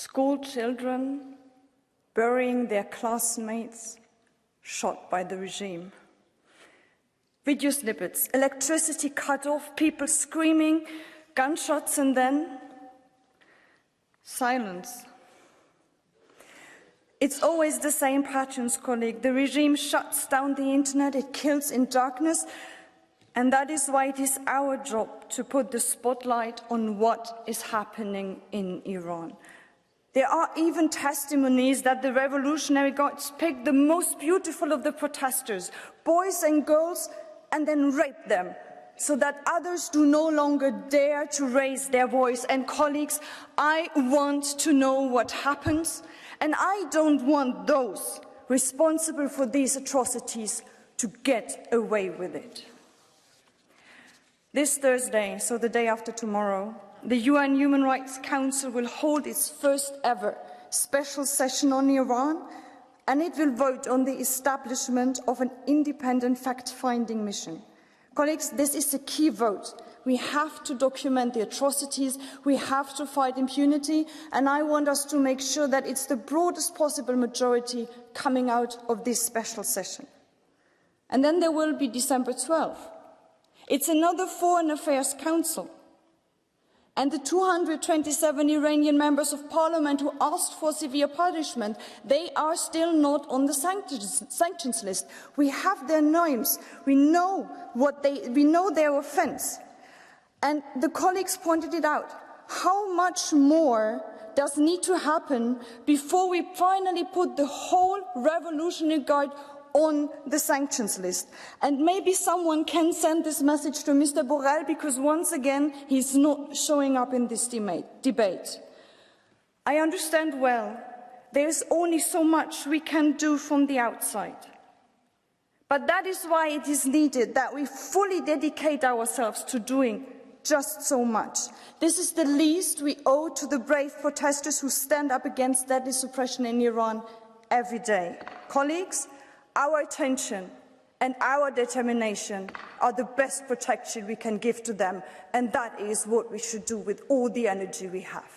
School children burying their classmates shot by the regime. Video snippets, electricity cut off, people screaming, gunshots, and then silence. It's always the same patterns, colleague. The regime shuts down the internet, it kills in darkness, and that is why it is our job to put the spotlight on what is happening in Iran. There are even testimonies that the revolutionary guards picked the most beautiful of the protesters, boys and girls, and then raped them, so that others do no longer dare to raise their voice. And colleagues, I want to know what happens, and I don't want those responsible for these atrocities to get away with it. This Thursday, so the day after tomorrow, the UN Human Rights Council will hold its first ever special session on Iran, and it will vote on the establishment of an independent fact-finding mission. Colleagues, this is a key vote. We have to document the atrocities, we have to fight impunity, and I want us to make sure that it's the broadest possible majority coming out of this special session. And then there will be December 12th. It's another Foreign Affairs Council. And the 227 Iranian members of parliament who asked for severe punishment, they are still not on the sanctions list. We have their names. We know their offense. And the colleagues pointed it out. How much more does need to happen before we finally put the whole Revolutionary Guard on the sanctions list? And maybe someone can send this message to Mr. Borrell, because once again he's not showing up in this debate. I understand well there is only so much we can do from the outside. But that is why it is needed that we fully dedicate ourselves to doing just so much. This is the least we owe to the brave protesters who stand up against deadly suppression in Iran every day. Colleagues, our attention and our determination are the best protection we can give to them, and that is what we should do with all the energy we have.